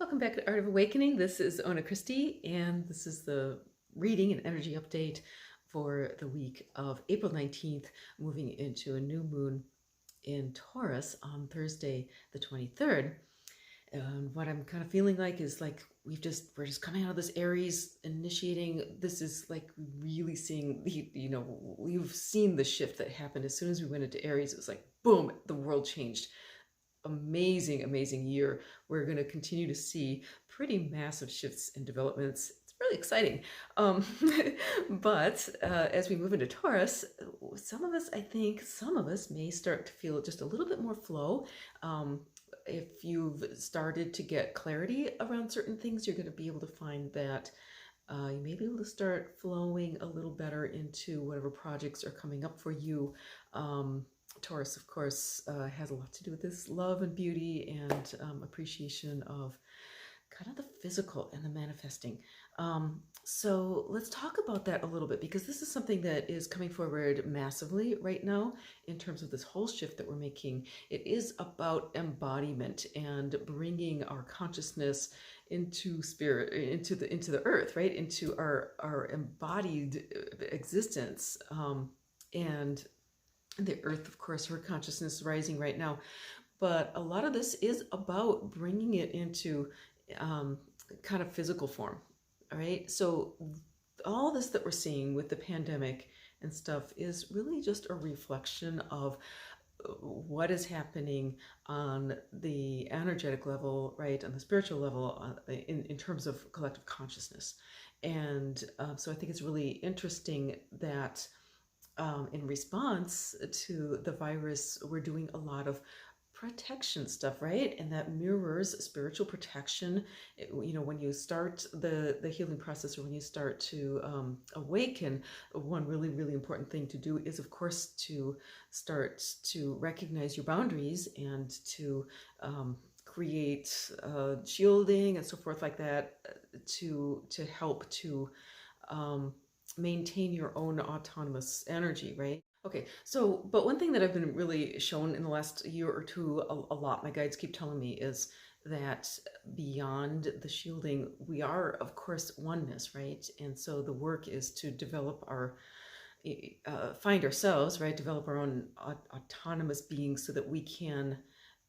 Welcome back to Art of Awakening. This is Ona Christie, and this is the reading and energy update for the week of April 19th, moving into a new moon in Taurus on Thursday, the 23rd. And what I'm kind of feeling like is like we're just coming out of this Aries initiating. This is like really seeing, we've seen the shift that happened as soon as we went into Aries. It was like, boom, the world changed. Amazing year. We're going to continue to see pretty massive shifts and developments. It's really exciting. But as we move into Taurus, some of us may start to feel just a little bit more flow. If you've started to get clarity around certain things, you're going to be able to find that you may be able to start flowing a little better into whatever projects are coming up for you. Taurus, of course, has a lot to do with this love and beauty and appreciation of kind of the physical and the manifesting. So let's talk about that a little bit, because this is something that is coming forward massively right now in terms of this whole shift that we're making. It is about embodiment and bringing our consciousness into spirit, into the earth, right? Into our embodied existence. And the earth, of course, her consciousness is rising right now. But a lot of this is about bringing it into kind of physical form. All right. So all this that we're seeing with the pandemic and stuff is really just a reflection of what is happening on the energetic level, right, on the spiritual level, in terms of collective consciousness. And so I think it's really interesting that in response to the virus, we're doing a lot of protection stuff, right? And that mirrors spiritual protection. When you start the healing process, or when you start to awaken, one really important thing to do is, of course, to start to recognize your boundaries and to create shielding and so forth like that, to help to maintain your own autonomous energy, right? Okay, so, but one thing that I've been really shown in the last year or two a lot, my guides keep telling me, is that beyond the shielding, we are, of course, oneness, right? And so the work is to develop our, find ourselves, right? Develop our own autonomous beings so that we can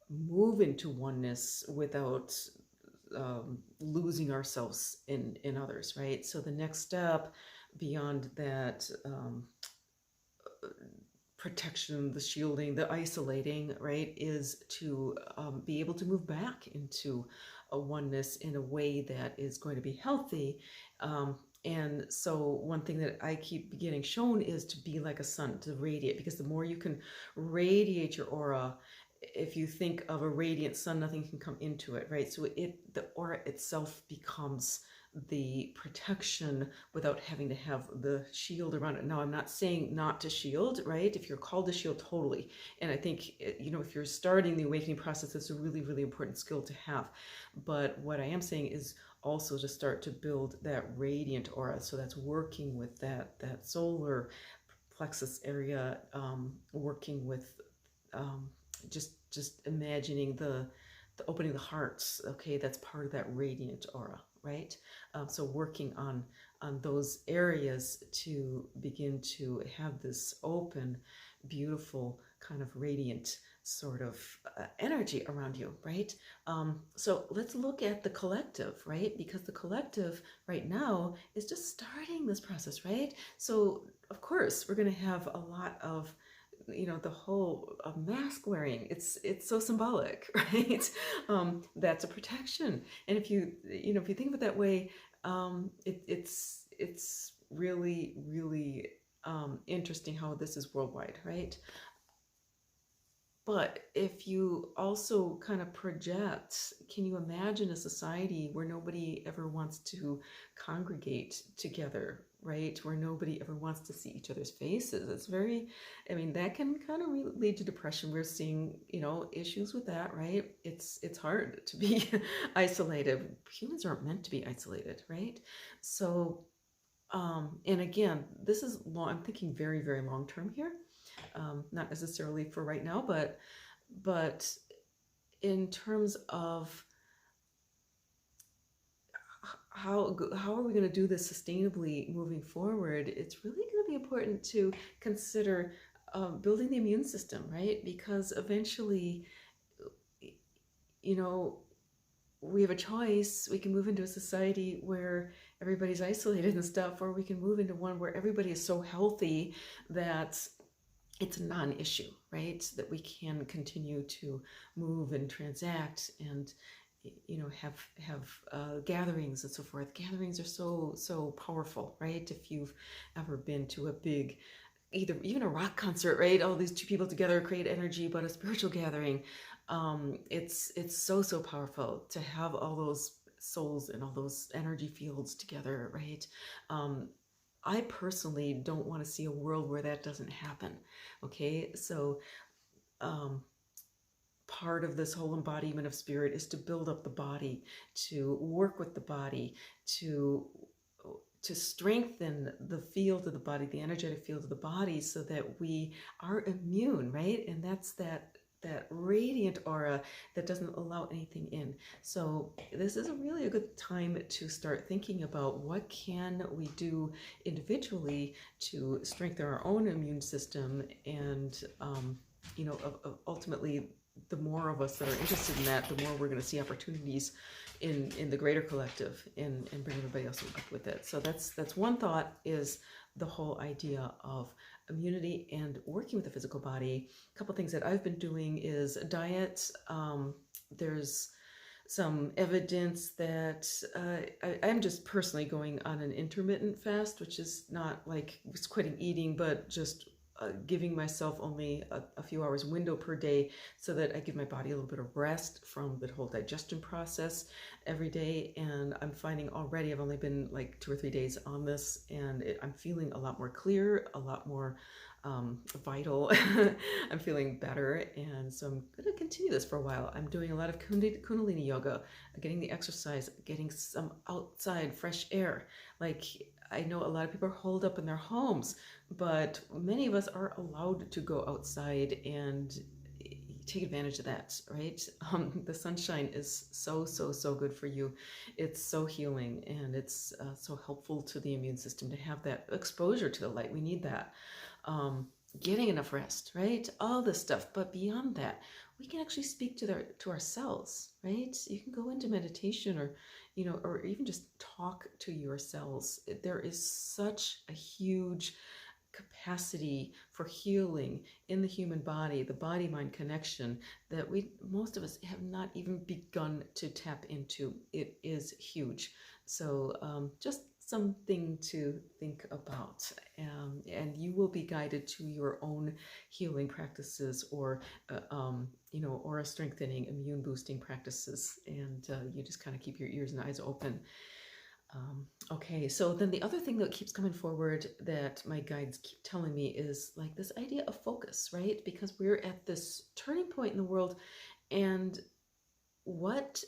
move into oneness without losing ourselves in others, right? So the next step beyond that protection, the shielding, the isolating, right, is to be able to move back into a oneness in a way that is going to be healthy. And so one thing that I keep getting shown is to be like a sun, to radiate, because the more you can radiate your aura, if you think of a radiant sun, nothing can come into it, right? So the aura itself becomes the protection without having to have the shield around it. Now, I'm not saying not to shield, right? If you're called to shield, totally. And I think, if you're starting the awakening process, it's a really important skill to have. But what I am saying is also to start to build that radiant aura. So that's working with that solar plexus area, working with just imagining the opening the hearts. Okay, that's part of that radiant aura, right? So working on those areas to begin to have this open, beautiful, kind of radiant sort of energy around you, right? So let's look at the collective, right? Because the collective right now is just starting this process, right? So of course we're going to have a lot of the whole mask wearing. It's so symbolic, right? That's a protection. And if you think of it that way, it's really interesting how this is worldwide, right? But if you also kind of project, can you imagine a society where nobody ever wants to congregate together, right? Where nobody ever wants to see each other's faces. It's that can kind of lead to depression. We're seeing, issues with that, right? It's hard to be isolated. Humans aren't meant to be isolated, right? So, and again, this is long, I'm thinking very long term here. Not necessarily for right now, but in terms of how are we going to do this sustainably moving forward? It's really going to be important to consider building the immune system, right? Because eventually, you know, we have a choice. We can move into a society where everybody's isolated and stuff, or we can move into one where everybody is so healthy that it's a non-issue, right? That we can continue to move and transact and have gatherings and so forth. Gatherings are so powerful, right? If you've ever been to a big, even a rock concert, right? All these two people together create energy, but a spiritual gathering, it's so powerful to have all those souls and all those energy fields together, right? I personally don't want to see a world where that doesn't happen. Okay, so part of this whole embodiment of spirit is to build up the body, to work with the body, to strengthen the field of the body, the energetic field of the body, so that we are immune, right? And that's that radiant aura that doesn't allow anything in. So this is really a good time to start thinking about what can we do individually to strengthen our own immune system, and ultimately, the more of us that are interested in that, the more we're going to see opportunities in the greater collective and bring everybody else up with it. So that's one thought, is the whole idea of immunity and working with the physical body. A couple things that I've been doing is diet. There's some evidence that I'm just personally going on an intermittent fast, which is not like just quitting eating, but just giving myself only a few hours window per day, so that I give my body a little bit of rest from the whole digestion process every day. And I'm finding already, I've only been like 2 or 3 days on this, and I'm feeling a lot more clear, a lot more vital. I'm feeling better, and so I'm going to continue this for a while. I'm doing a lot of Kundalini yoga, getting the exercise, getting some outside fresh air. Like, I know a lot of people are holed up in their homes, but many of us are allowed to go outside and take advantage of that, right? The sunshine is so good for you. It's so healing, and it's so helpful to the immune system to have that exposure to the light. We need that. Getting enough rest, right? All this stuff. But beyond that, we can actually speak to ourselves, right? You can go into meditation, or even just talk to your cells. There is such a huge capacity for healing in the human body, the body-mind connection, that most of us have not even begun to tap into. It is huge. So just something to think about, and you will be guided to your own healing practices, or aura strengthening, immune boosting practices, and you just kind of keep your ears and eyes open. Okay, so then the other thing that keeps coming forward that my guides keep telling me is like this idea of focus, right? Because we're at this turning point in the world, and what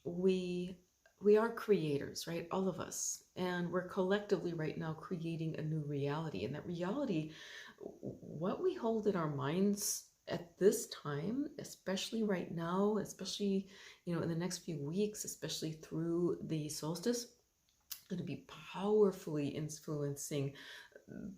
we are creators, right? All of us, and we're collectively right now creating a new reality. And that reality, what we hold in our minds at this time, especially right now, especially in the next few weeks, especially through the solstice, going to be powerfully influencing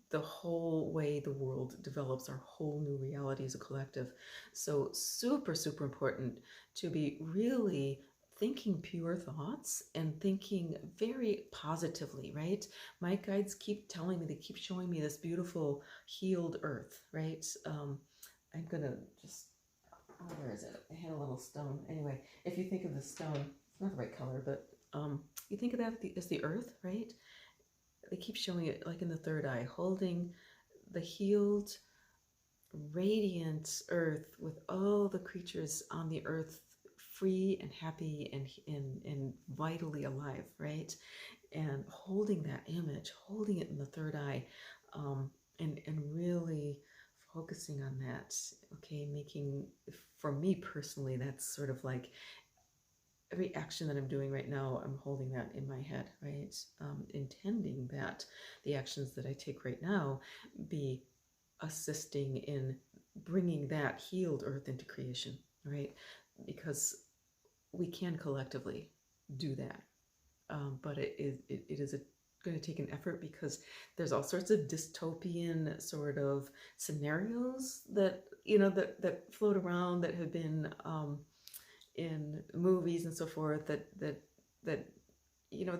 the whole way the world develops, our whole new reality as a collective. So super important to be really thinking pure thoughts and thinking very positively, right? My guides keep telling me, they keep showing me this beautiful healed earth, right? I'm gonna just, where is it? I had a little stone. Anyway, if you think of the stone, it's not the right color, but you think of that as the earth, right? They keep showing it like in the third eye, holding the healed, radiant earth with all the creatures on the earth free and happy and vitally alive, right? And holding that image, holding it in the third eye, and really focusing on that. Okay, making, for me personally, that's sort of like every action that I'm doing right now, I'm holding that in my head, right? Intending that the actions that I take right now be assisting in bringing that healed earth into creation, right? Because we can collectively do that. but it is going to take an effort, because there's all sorts of dystopian sort of scenarios that that float around, that have been in movies and so forth, that they're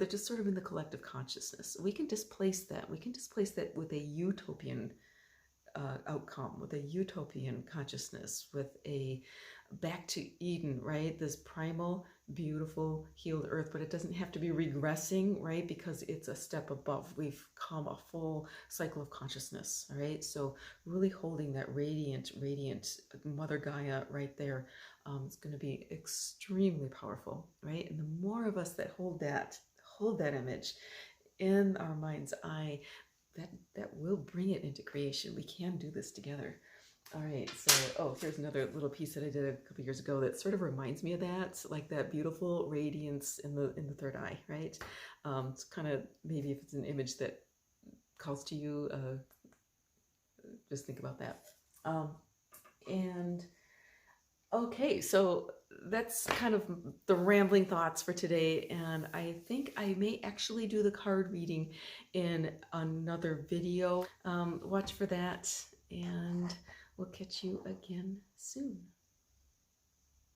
just sort of in the collective consciousness. We can displace that. We can displace that with a utopian outcome, with a utopian consciousness, with a back to Eden, right? This primal, beautiful, healed earth, but it doesn't have to be regressing, right? Because it's a step above. We've come a full cycle of consciousness, right? So really holding that radiant Mother Gaia right there, is going to be extremely powerful, right? And the more of us that hold that image in our mind's eye, that will bring it into creation. We can do this together. All right, so here's another little piece that I did a couple years ago that sort of reminds me of that, like that beautiful radiance in the third eye, right? It's kind of, maybe if it's an image that calls to you, just think about that. And okay, so that's kind of the rambling thoughts for today, and I think I may actually do the card reading in another video. Watch for that, and we'll catch you again soon.